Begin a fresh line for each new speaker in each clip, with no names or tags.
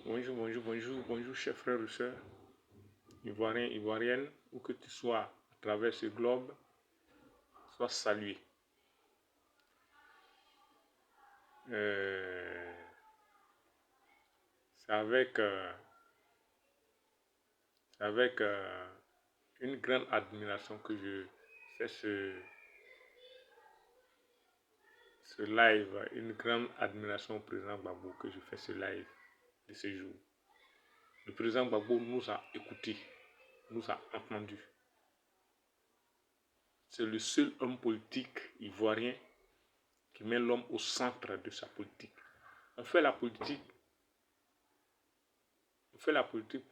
Bonjour, chers frères et sœurs, Ivoiriens, Ivoiriennes, où que tu sois à travers ce globe, sois salué. C'est avec une grande admiration que je fais ce live, une grande admiration au président Gbagbo que je fais ce live de ce jour. Le président Gbagbo nous a écoutés, nous a entendus. C'est le seul homme politique ivoirien qui met l'homme au centre de sa politique. On fait la politique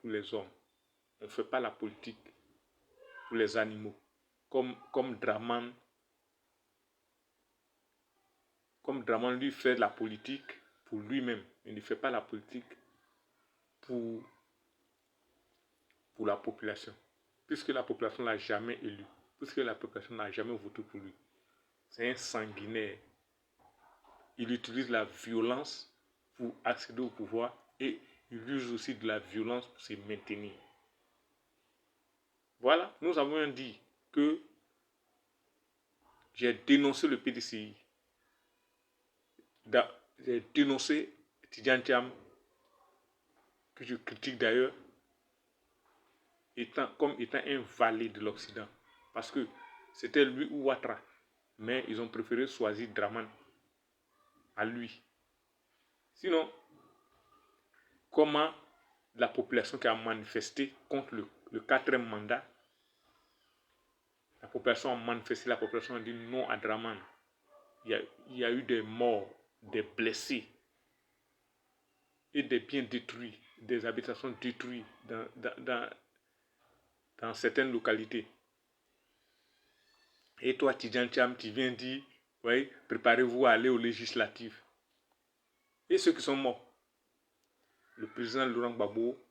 pour les hommes. On ne fait pas la politique pour les animaux. Comme Draman lui fait la politique pour lui-même. Il ne fait pas la politique pour la population. Puisque la population ne l'a jamais élu. Puisque la population n'a jamais voté pour lui. C'est un sanguinaire. Il utilise la violence pour accéder au pouvoir et il use aussi de la violence pour se maintenir. Voilà, nous avons dit que j'ai dénoncé le PDCI. J'ai dénoncé Tidjane Thiam, que je critique d'ailleurs, comme étant un valet de l'Occident. Parce que c'était lui ou Ouattara. Mais ils ont préféré choisir Draman à lui. Sinon, comment la population qui a manifesté contre le 4e mandat, la population a manifesté, la population a dit non à Draman. Il y a eu des morts, des blessés et des biens détruits, des habitations détruites dans certaines localités. Et toi, Tidjane Thiam, tu viens dire, oui, préparez-vous à aller aux législatives. Et ceux qui sont morts, le président Laurent Gbagbo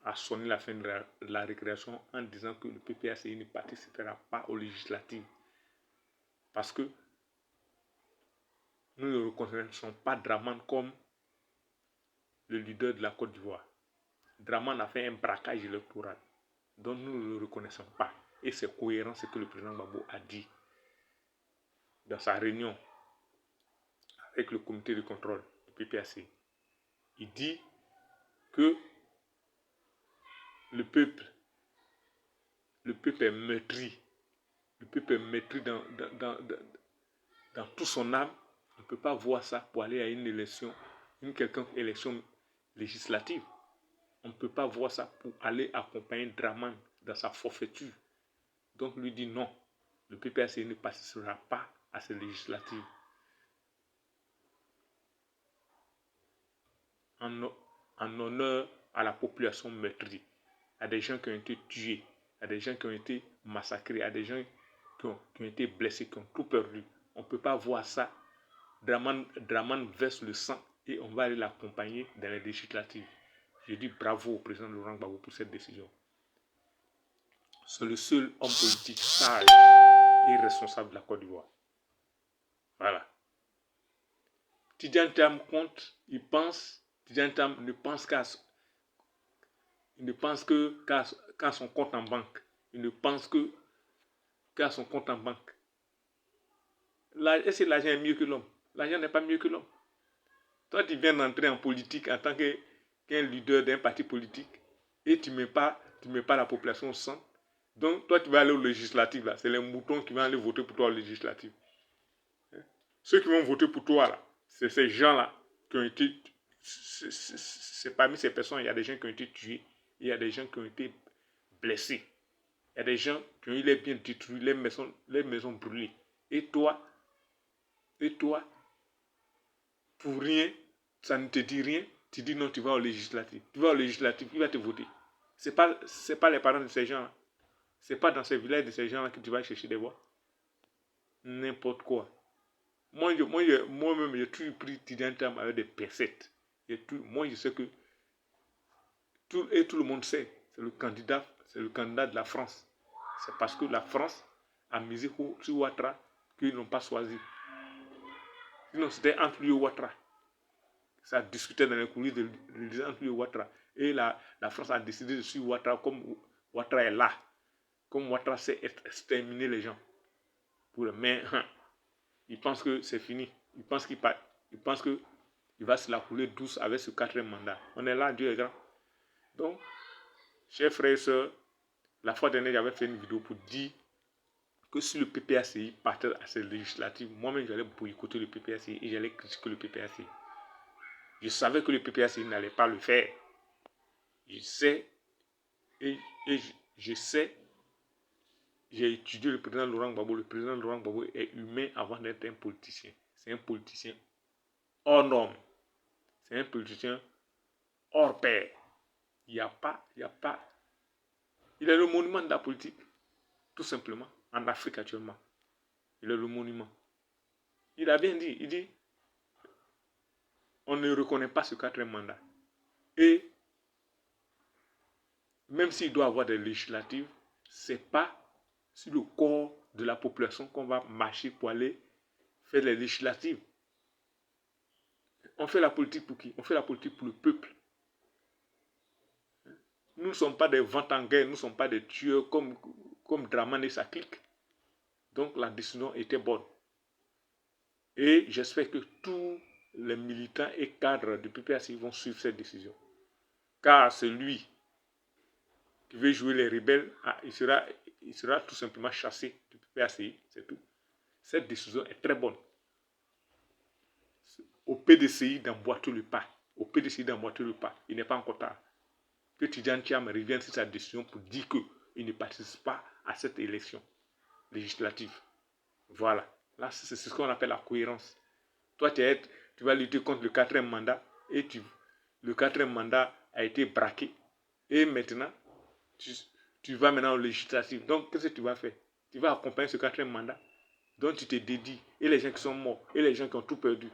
a sonné la fin de la récréation en disant que le PPACI ne participera pas aux législatives. Parce que nous ne reconnaissons pas Draman comme le leader de la Côte d'Ivoire. Draman a fait un braquage électoral dont nous ne le reconnaissons pas. Et c'est cohérent ce que le président Gbagbo a dit dans sa réunion avec le comité de contrôle du PPACI. Il dit que le peuple est meurtri. Le peuple est meurtri dans toute son âme. On ne peut pas voir ça pour aller à une élection, une quelconque élection législative. On ne peut pas voir ça pour aller accompagner Draman dans sa forfaiture. Donc lui dit non, le PPACI ne participera pas à ces législatives. En honneur à la population meurtrie, à des gens qui ont été tués, à des gens qui ont été massacrés, à des gens qui ont été blessés, qui ont tout perdu. On ne peut pas voir ça. Draman verse le sang et on va aller l'accompagner dans les législatives. Je dis bravo au président Laurent Gbagbo pour cette décision. C'est le seul homme politique sage et responsable de la Côte d'Ivoire. Voilà. Tidjane Thiam compte, Tidjane Thiam ne pense qu'à son compte en banque. Il ne pense qu'à son compte en banque. Est-ce que l'argent est mieux que l'homme? L'argent n'est pas mieux que l'homme. Toi, tu viens d'entrer en politique en tant qu'un leader d'un parti politique et tu ne mets pas la population au centre. Donc, toi, tu vas aller aux législatives. Là. C'est les moutons qui vont aller voter pour toi aux législatives. Ceux qui vont voter pour toi, là, c'est ces gens-là qui ont été... C'est parmi ces personnes, il y a des gens qui ont été tués. Il y a des gens qui ont été blessés. Il y a des gens qui ont eu les biens détruits, les maisons brûlées. Et toi, pour rien, ça ne te dit rien, tu dis non, tu vas aux législatives. Tu vas aux législatives, il va te voter. C'est pas les parents de ces gens-là. C'est pas dans ces villages de ces gens-là que tu vas chercher des voix. N'importe quoi. Moi-même, j'ai toujours pris Tidjane Thiam avec des pincettes. Moi, je sais que tout le monde sait, c'est le candidat de la France. C'est parce que la France a misé sur Ouattara qu'ils n'ont pas choisi. Sinon, c'était entre lui et Ouattara. Ça discutait dans les coulisses de l'Élysée entre lui et Ouattara. Et la France a décidé de suivre Ouattara comme Ouattara est là. Comme Ouattara sait exterminer les gens. Mais il pense que c'est fini. Il pense qu'il va se la couler douce avec ce 4e mandat. On est là, Dieu est grand. Donc, chers frères et sœurs, la fois dernière, j'avais fait une vidéo pour dire que si le PPACI partait à ces législatives, moi-même, j'allais boycotter le PPACI et j'allais critiquer le PPACI. Je savais que le PPACI n'allait pas le faire. Je sais, et je sais, j'ai étudié le président Laurent Gbagbo. Le président Laurent Gbagbo est humain avant d'être un politicien. C'est un politicien hors norme. C'est un politicien hors pair. Il est le monument de la politique, tout simplement, en Afrique actuellement. Il est le monument. Il a bien dit, il dit, on ne reconnaît pas ce 4e mandat. Et même s'il doit avoir des législatives, ce n'est pas sur le corps de la population qu'on va marcher pour aller faire les législatives. On fait la politique pour qui? On fait la politique pour le peuple. Nous ne sommes pas des ventes en guerre, nous ne sommes pas des tueurs comme Draman et sa clique. Donc la décision était bonne. Et j'espère que tous les militants et cadres du PPACI vont suivre cette décision. Car celui qui veut jouer les rebelles, il sera tout simplement chassé du PPACI, c'est tout. Cette décision est très bonne. Au PDCI d'emboîter le pas. Au PDCI d'emboîter le pas. Il n'est pas encore tard. Que Tidjane Thiam revienne sur sa décision pour dire qu'il ne participe pas à cette élection législative. Voilà. Là, c'est ce qu'on appelle la cohérence. Toi, tu vas lutter contre le 4e mandat et le 4e mandat a été braqué. Et maintenant, tu vas maintenant au législatif. Donc, qu'est-ce que tu vas faire? Tu vas accompagner ce 4e mandat dont tu te dédies. Et les gens qui sont morts, et les gens qui ont tout perdu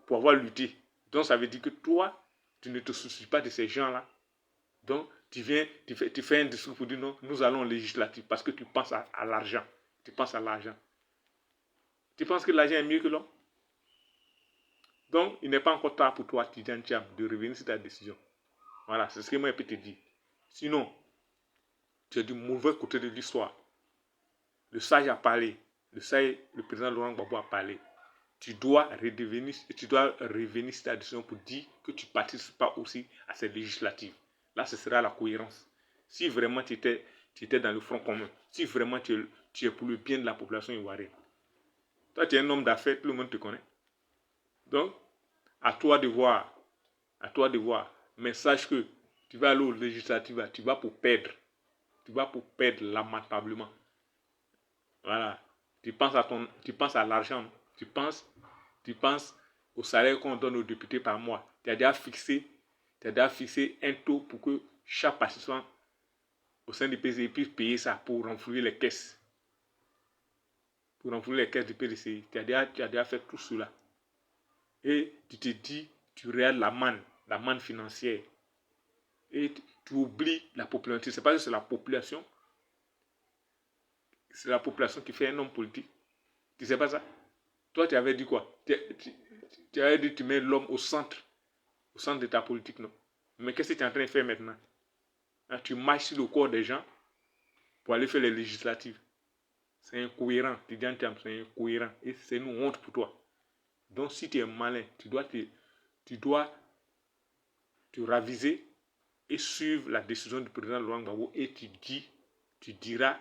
pour avoir lutté. Donc, ça veut dire que toi, tu ne te soucies pas de ces gens-là. Donc, tu fais un discours pour dire non, nous allons au législatif parce que tu penses à l'argent. Tu penses à l'argent. Tu penses que l'argent est mieux que l'homme? Donc, il n'est pas encore tard pour toi, Tidjane Thiam, de revenir sur ta décision. Voilà, c'est ce que moi je peux te dire. Sinon, tu es du mauvais côté de l'histoire. Le sage a parlé. Le président Laurent Gbagbo a parlé. Tu dois revenir sur ta décision pour dire que tu ne participes pas aussi à ces législatives. Là, ce sera la cohérence. Si vraiment tu étais dans le front commun, si vraiment tu es pour le bien de la population ivoirienne. Toi, tu es un homme d'affaires, tout le monde te connaît. Donc, à toi de voir. À toi de voir. Mais sache que tu vas aller aux législatives, tu vas pour perdre. Tu vas pour perdre lamentablement. Voilà. Tu penses à l'argent. Tu penses au salaire qu'on donne aux députés par mois. Tu as déjà fixé un taux pour que chaque participant au sein du PCI puisse payer ça pour renflouer les caisses. Pour renflouer les caisses du PCI. Tu as déjà fait tout cela. Et tu te dis, tu regardes la manne financière. Et tu oublies la population. C'est pas que c'est la population. C'est la population qui fait un homme politique. Tu sais pas ça? Toi, tu avais dit quoi? Tu avais dit que tu mets l'homme au centre de ta politique, non? Mais qu'est-ce que tu es en train de faire maintenant? Hein, tu marches sur le corps des gens pour aller faire les législatives. C'est incohérent. Tidjane Thiam, c'est incohérent. Et c'est une honte pour toi. Donc, si tu es malin, tu dois te raviser et suivre la décision du président Laurent Gbagbo et tu diras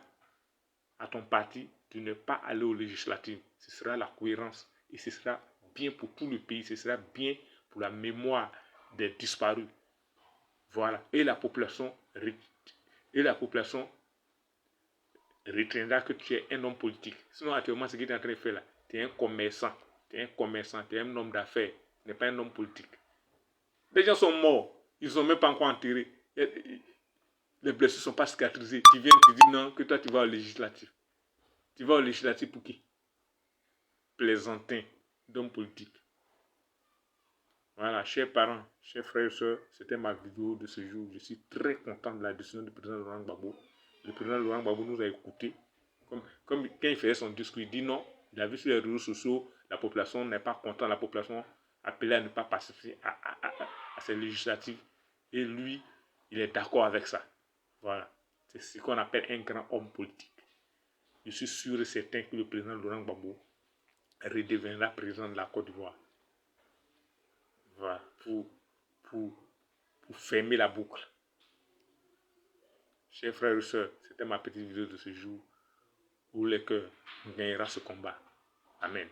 à ton parti de ne pas aller aux législatives. Ce sera la cohérence et ce sera bien pour tout le pays, ce sera bien pour la mémoire des disparus. Voilà. Et la population retiendra que tu es un homme politique. Sinon, actuellement, ce que tu es en train de faire là, tu es un commerçant, tu es un homme d'affaires, tu n'es pas un homme politique. Les gens sont morts, ils ne sont même pas encore enterrés. Les blessures ne sont pas cicatrisées. Tu viens, tu dis non, que toi tu vas au législatif. Tu vas au législatif pour qui? Plaisantin d'homme politique. Voilà, chers parents, chers frères et sœurs, c'était ma vidéo de ce jour. Je suis très content de la décision du président Laurent Gbagbo. Le président Laurent Gbagbo nous a écoutés. Comme quand il faisait son discours, il dit non. Il a vu sur les réseaux sociaux, la population n'est pas contente, la population appelé à ne pas participer à ces législatives. Et lui, il est d'accord avec ça. Voilà. C'est ce qu'on appelle un grand homme politique. Je suis sûr et certain que le président Laurent Gbagbo redeviendra président de la Côte d'Ivoire. Voilà. Pour fermer la boucle. Chers frères et sœurs, c'était ma petite vidéo de ce jour où le cœur gagnera ce combat. Amen.